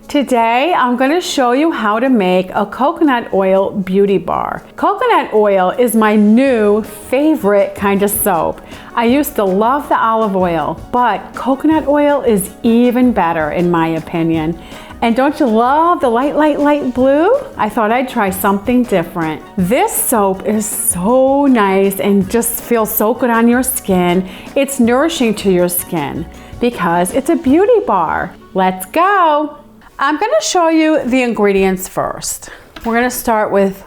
Today, I'm going to show you how to make a coconut oil beauty bar. Coconut oil is my new favorite kind of soap. I used to love the olive oil, but coconut oil is even better in my opinion. And don't you love the light blue? I thought I'd try something different. This soap is so nice and just feels so good on your skin. It's nourishing to your skin because it's a beauty bar. Let's go. I'm going to show you the ingredients first. We're going to start with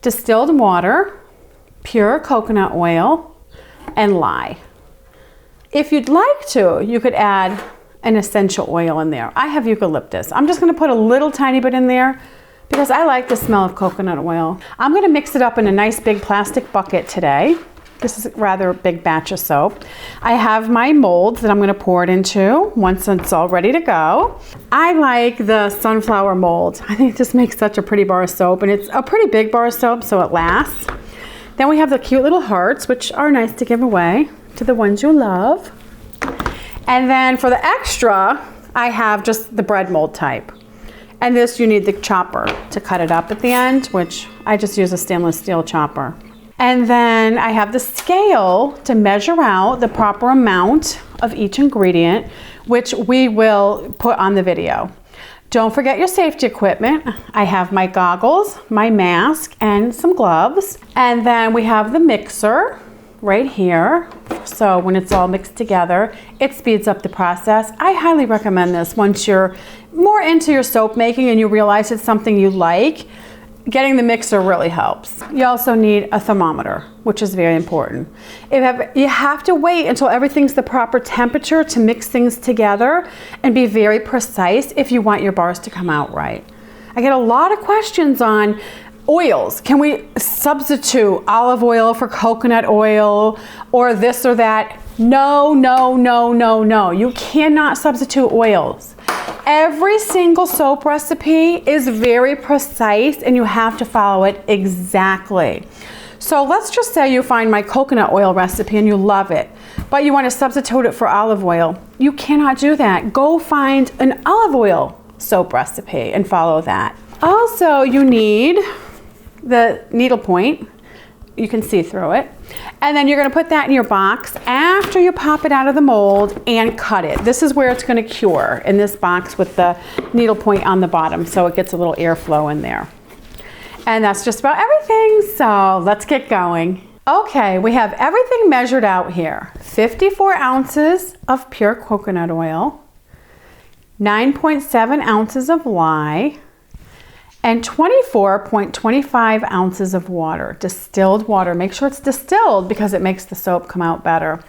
distilled water, pure coconut oil, and lye. If you'd like to, you could add an essential oil in there. I have eucalyptus. I'm just going to put a little tiny bit in there because I like the smell of coconut oil. I'm going to mix it up in a nice big plastic bucket today. This is a rather big batch of soap. I have my molds that I'm going to pour it into once it's all ready to go. I like the sunflower mold. I think this makes such a pretty bar of soap, and it's a pretty big bar of soap, so it lasts. Then we have the cute little hearts, which are nice to give away to the ones you love. And then for the extra, I have just the bread mold type. And this, you need the chopper to cut it up at the end, which I just use a stainless steel chopper. And then I have the scale to measure out the proper amount of each ingredient, which we will put on the video. Don't forget your safety equipment. I have my goggles, my mask, and some gloves. And then we have the mixer right here. So when it's all mixed together, it speeds up the process. I highly recommend this once you're more into your soap making and you realize it's something you like. Getting the mixer really helps. You also need a thermometer, which is very important. You have to wait until everything's the proper temperature to mix things together and be very precise if you want your bars to come out right. I get a lot of questions on oils. Can we substitute olive oil for coconut oil or this or that? No, no, no, no, no. You cannot substitute oils. Every single soap recipe is very precise and you have to follow it exactly. So let's just say you find my coconut oil recipe and you love it, but you want to substitute it for olive oil. You cannot do that. Go find an olive oil soap recipe and follow that. Also, you need the needle point. You can see through it. And then you're going to put that in your box after you pop it out of the mold and cut it. This is where it's going to cure, in this box with the needle point on the bottom, so it gets a little airflow in there. And that's just about everything, so let's get going. Okay, we have everything measured out here. 54 ounces of pure coconut oil, 9.7 ounces of lye, and 24.25 ounces of water, distilled water. Make sure it's distilled because it makes the soap come out better.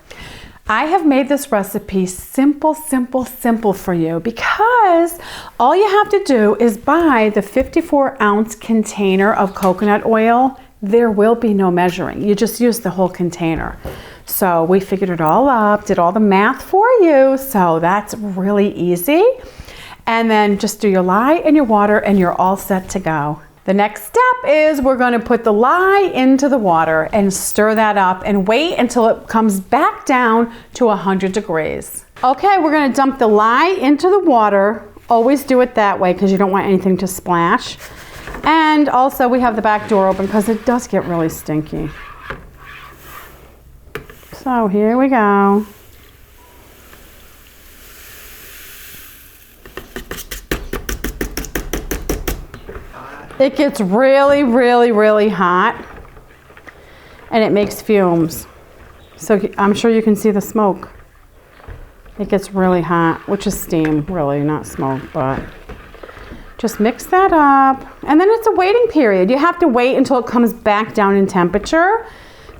I have made this recipe simple, simple, simple for you because all you have to do is buy the 54-ounce container of coconut oil. There will be no measuring. You just use the whole container. So we figured it all up, did all the math for you, so that's really easy. And then just do your lye and your water and you're all set to go. The next step is we're going to put the lye into the water and stir that up and wait until it comes back down to 100 degrees. Okay, we're going to dump the lye into the water. Always do it that way because you don't want anything to splash. And also we have the back door open because it does get really stinky. So here we go. It gets really, really, really hot and it makes fumes. So I'm sure you can see the smoke. It gets really hot, which is steam, really, not smoke, but just mix that up. And then it's a waiting period. You have to wait until it comes back down in temperature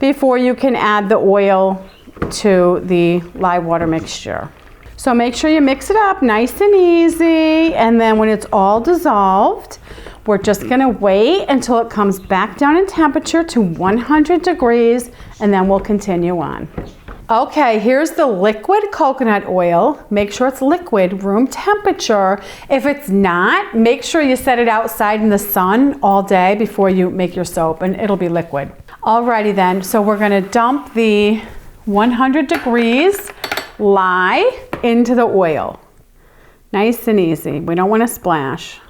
before you can add the oil to the lye water mixture. So make sure you mix it up nice and easy, and then when it's all dissolved, we're just gonna wait until it comes back down in temperature to 100 degrees, and then we'll continue on. Okay, here's the liquid coconut oil. Make sure it's liquid, room temperature. If it's not, make sure you set it outside in the sun all day before you make your soap, and it'll be liquid. Alrighty then, so we're gonna dump the 100 degrees lye into the oil. Nice and easy. We don't want to splash.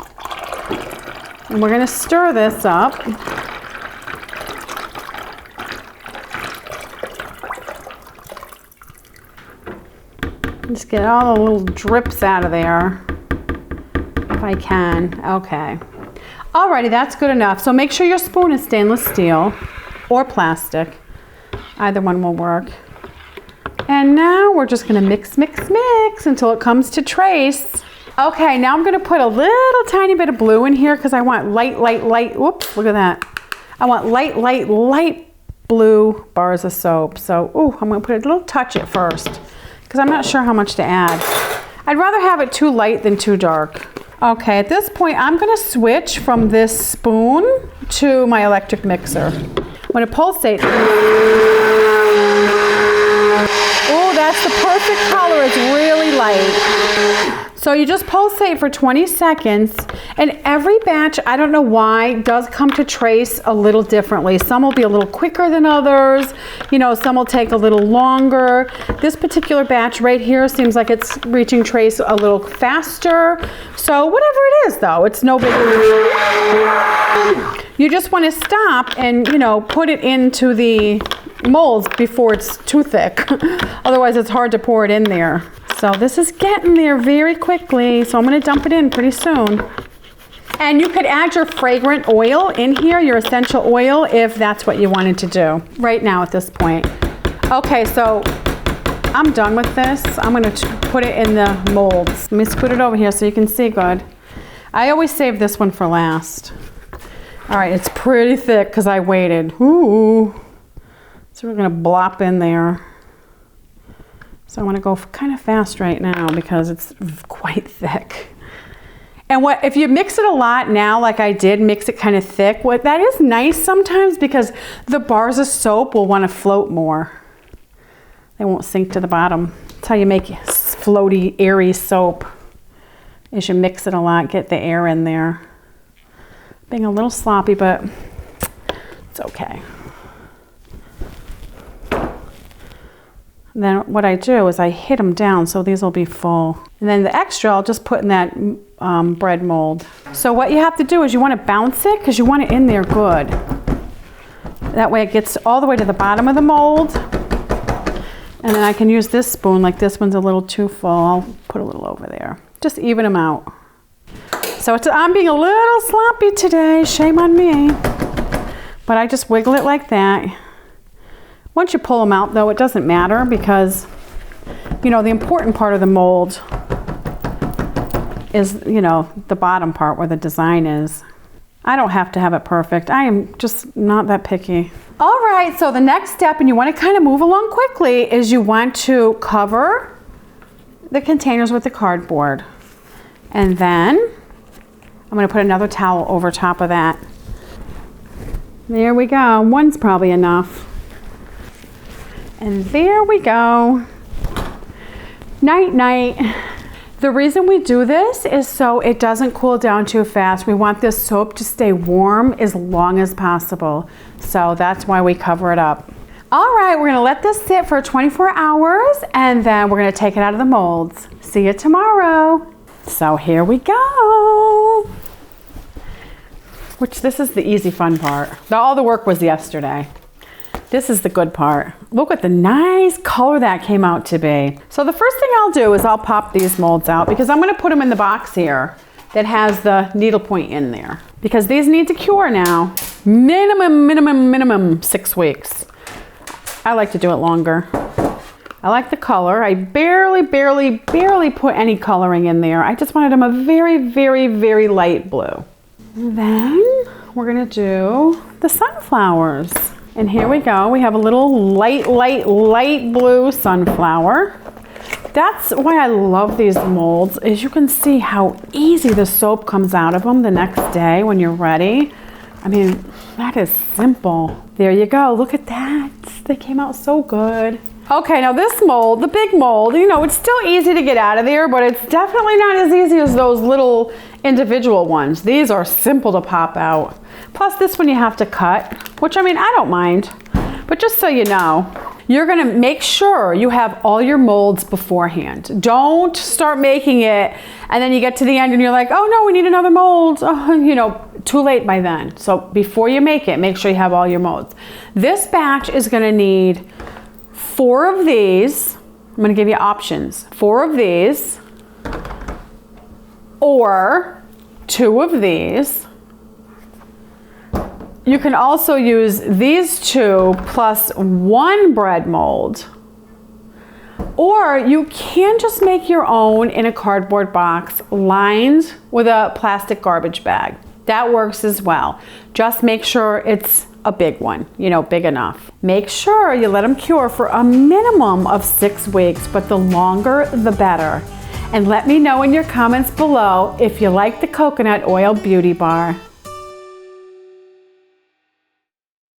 And we're going to stir this up. Just get all the little drips out of there if I can. Okay. Alrighty, that's good enough. So make sure your spoon is stainless steel or plastic. Either one will work. And now we're just gonna mix, mix, mix until it comes to trace. Okay, now I'm gonna put a little tiny bit of blue in here because I want light, light, light, whoops, look at that. I want light, light, light blue bars of soap. So, ooh, I'm gonna put a little touch at first because I'm not sure how much to add. I'd rather have it too light than too dark. Okay, at this point, I'm gonna switch from this spoon to my electric mixer. I'm gonna pulsate. Oh, that's the perfect color, it's really light. So you just pulsate for 20 seconds, and every batch, I don't know why, does come to trace a little differently. Some will be a little quicker than others, you know, some will take a little longer. This particular batch right here seems like it's reaching trace a little faster. So whatever it is though, it's no big deal. You just want to stop and, you know, put it into the molds before it's too thick. Otherwise it's hard to pour it in there. So this is getting there very quickly, so I'm going to dump it in pretty soon. And you could add your fragrant oil in here, your essential oil, if that's what you wanted to do right now at this point. Okay, so I'm done with this. I'm going to put it in the molds. Let me scoot it over here so you can see good. I always save this one for last. All right, it's pretty thick because I waited. Ooh. So we're going to blop in there. So I want to go kind of fast right now because it's quite thick. And what if you mix it a lot now, like I did, mix it kind of thick, what that is nice sometimes because the bars of soap will want to float more. They won't sink to the bottom. That's how you make floaty, airy soap. You should mix it a lot, get the air in there. Being a little sloppy, but it's okay. Then what I do is I hit them down so these will be full. And then the extra I'll just put in that bread mold. So what you have to do is you want to bounce it because you want it in there good. That way it gets all the way to the bottom of the mold. And then I can use this spoon, like this one's a little too full. I'll put a little over there. Just even them out. So I'm being a little sloppy today, shame on me. But I just wiggle it like that. Once you pull them out though, it doesn't matter because, you know, the important part of the mold is, you know, the bottom part where the design is. I don't have to have it perfect. I am just not that picky. All right, so the next step, and you want to kind of move along quickly, is you want to cover the containers with the cardboard. And then I'm going to put another towel over top of that. There we go. One's probably enough. And there we go. Night, night. The reason we do this is so it doesn't cool down too fast. We want this soap to stay warm as long as possible. So that's why we cover it up. All right, we're gonna let this sit for 24 hours and then we're gonna take it out of the molds. See you tomorrow. So here we go. Which this is the easy fun part. All the work was yesterday. This is the good part. Look at the nice color that came out to be. So the first thing I'll do is I'll pop these molds out because I'm gonna put them in the box here that has the needlepoint in there. Because these need to cure now. Minimum 6 weeks. I like to do it longer. I like the color. I barely put any coloring in there. I just wanted them a very light blue. And then we're gonna do the sunflowers. And here we go. We have a little light blue sunflower. That's why I love these molds, is you can see how easy the soap comes out of them the next day when you're ready. I mean, that is simple. There you go. Look at that. They came out so good. Okay, now this mold, the big mold, you know, it's still easy to get out of there, but it's definitely not as easy as those little individual ones. These are simple to pop out. Plus this one you have to cut, which I mean, I don't mind, but just so you know. You're gonna make sure you have all your molds beforehand. Don't start making it and then you get to the end and you're like, oh no, we need another mold. Oh, you know, too late by then. So before you make it, make sure you have all your molds. This batch is gonna need 4 of these. I'm gonna give you options. 4 of these or 2 of these. You can also use these 2 plus 1 bread mold. Or you can just make your own in a cardboard box lined with a plastic garbage bag. That works as well. Just make sure it's a big one, you know, big enough. Make sure you let them cure for a minimum of 6 weeks, but the longer the better. And let me know in your comments below if you like the coconut oil beauty bar.